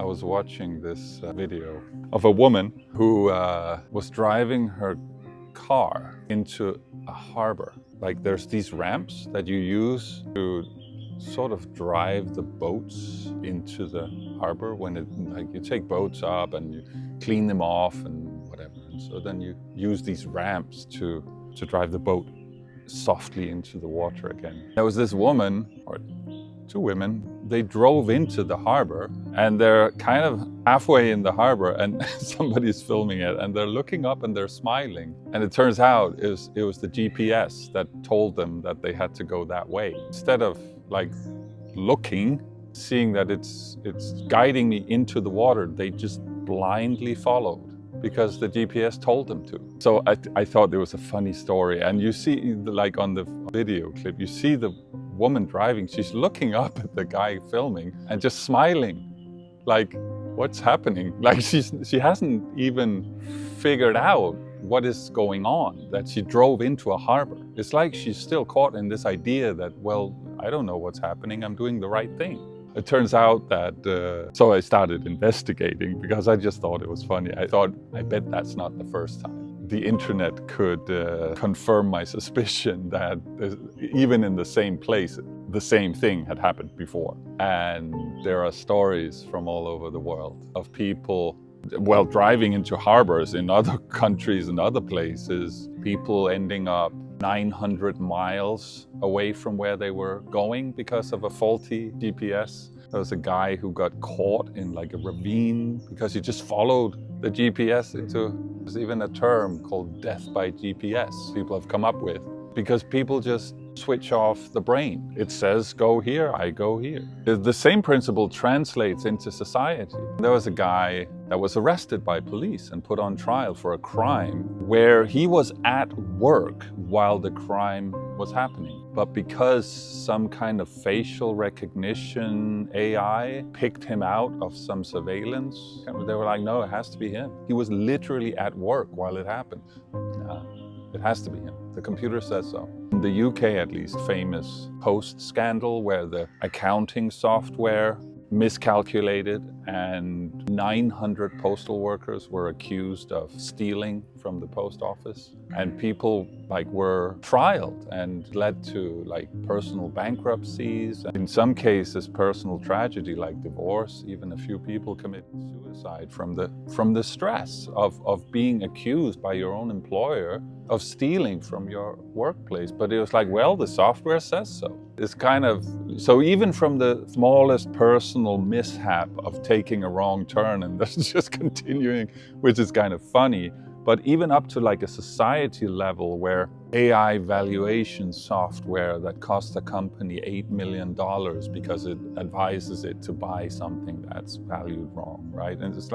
I was watching this video of a woman who was driving her car into a harbor. Like there's these ramps that you use to sort of drive the boats into the harbor when you take boats up and you clean them off and whatever. And so then you use these ramps to drive the boat softly into the water again. There was this woman, or two women, they drove into the harbor and they're kind of halfway in the harbor and somebody's filming it and they're looking up and they're smiling. And it turns out it was the GPS that told them that they had to go that way. Instead of like looking, seeing that it's guiding me into the water, they just blindly followed because the GPS told them to. So I thought it was a funny story. And you see, like on the video clip, you see the woman driving, she's looking up at the guy filming and just smiling, like, what's happening? Like she hasn't even figured out what is going on, that she drove into a harbor. It's like she's still caught in this idea that, well, I don't know what's happening, I'm doing the right thing. It turns out that, so I started investigating because I just thought it was funny. I bet that's not the first time. The internet could confirm my suspicion that even in the same place, the same thing had happened before. And there are stories from all over the world of people, well, driving into harbors in other countries and other places, people ending up 900 miles away from where they were going because of a faulty GPS. There was a guy who got caught in like a ravine because he just followed the GPS there's even a term called death by GPS people have come up with, because people just switch off the brain. It says go here, I go here. The same principle translates into society. There was a guy that was arrested by police and put on trial for a crime where he was at work while the crime was happening. But because some kind of facial recognition AI picked him out of some surveillance, they were like, no, it has to be him. He was literally at work while it happened. It has to be him. The computer says so. In the UK, at least, famous Post scandal where the accounting software miscalculated and 900 postal workers were accused of stealing from the post office, and people were trialed and led to personal bankruptcies, in some cases personal tragedy like divorce. Even a few people committed suicide from the stress of being accused by your own employer of stealing from your workplace. But it was like, well, the software says so. It's so even from the smallest personal mishap of taking a wrong turn and that's just continuing, which is kind of funny, but even up to a society level where AI valuation software that costs a company $8 million because it advises it to buy something that's valued wrong, right? And it's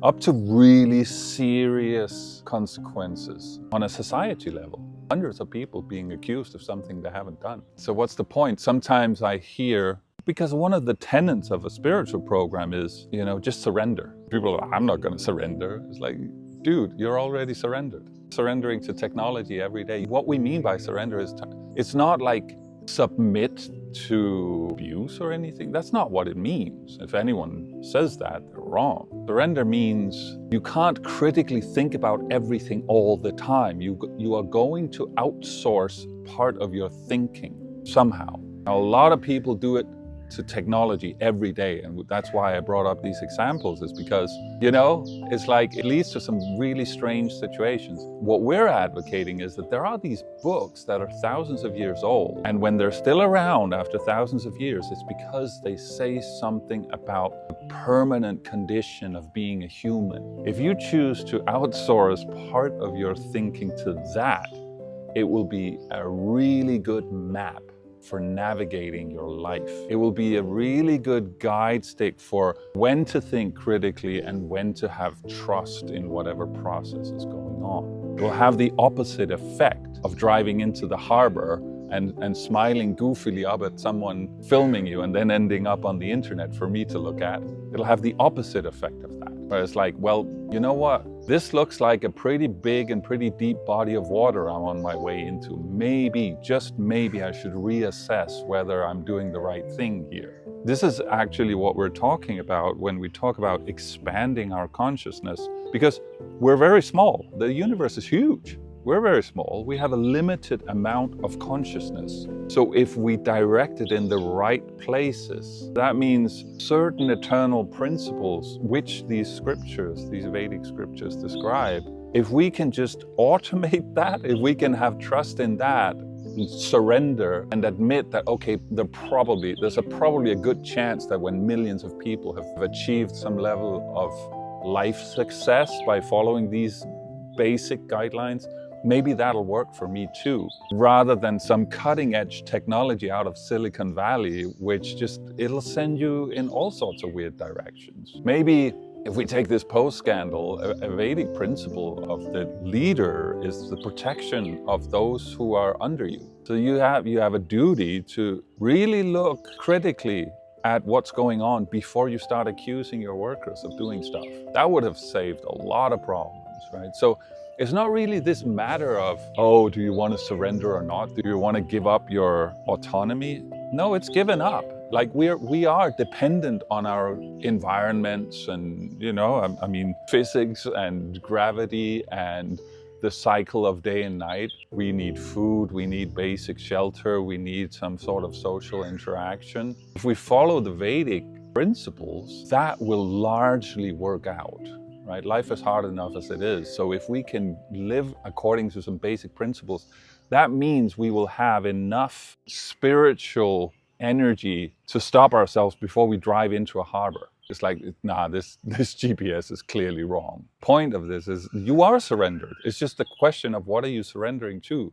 up to really serious consequences on a society level. Hundreds of people being accused of something they haven't done. So what's the point? Sometimes I hear, because one of the tenets of a spiritual program is, just surrender. People are like, I'm not going to surrender. It's like, dude, you're already surrendered. Surrendering to technology every day. What we mean by surrender is, it's not like submit to abuse or anything. That's not what it means. If anyone says that, they're wrong. Surrender means you can't critically think about everything all the time. You are going to outsource part of your thinking somehow. Now, a lot of people do it to technology every day, and that's why I brought up these examples, is because, it's it leads to some really strange situations. What we're advocating is that there are these books that are thousands of years old, and when they're still around after thousands of years, it's because they say something about the permanent condition of being a human. If you choose to outsource part of your thinking to that, it will be a really good map for navigating your life. It will be a really good guide stick for when to think critically and when to have trust in whatever process is going on. It will have the opposite effect of driving into the harbor and smiling goofily up at someone filming you and then ending up on the internet for me to look at. It'll have the opposite effect of that. Where it's like, well, you know what? This looks like a pretty big and pretty deep body of water I'm on my way into. Maybe, just maybe, I should reassess whether I'm doing the right thing here. This is actually what we're talking about when we talk about expanding our consciousness, because we're very small. The universe is huge. We're very small. We have a limited amount of consciousness. So if we direct it in the right places, that means certain eternal principles, which these scriptures, these Vedic scriptures describe, if we can just automate that, if we can have trust in that, surrender and admit that, okay, there's probably a good chance that when millions of people have achieved some level of life success by following these basic guidelines, maybe that'll work for me too, rather than some cutting edge technology out of Silicon Valley, which it'll send you in all sorts of weird directions. Maybe if we take this post-scandal, a Vedic principle of the leader is the protection of those who are under you. So you have a duty to really look critically at what's going on before you start accusing your workers of doing stuff. That would have saved a lot of problems, right? So it's not really this matter of, oh, do you want to surrender or not? Do you want to give up your autonomy? No, it's given up. Like we are dependent on our environments and, I mean, physics and gravity and the cycle of day and night. We need food, we need basic shelter, we need some sort of social interaction. If we follow the Vedic principles, that will largely work out, right? Life is hard enough as it is. So if we can live according to some basic principles, that means we will have enough spiritual energy to stop ourselves before we drive into a harbor. It's like, nah, this GPS is clearly wrong. Point of this is you are surrendered. It's just a question of what are you surrendering to?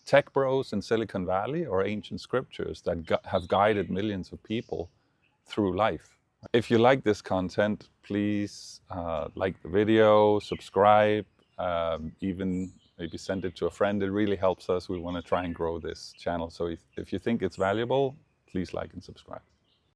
Tech bros in Silicon Valley or ancient scriptures that have guided millions of people through life? If you like this content, please like the video, subscribe, even maybe send it to a friend. It really helps us. We want to try and grow this channel. So if you think it's valuable, please like and subscribe.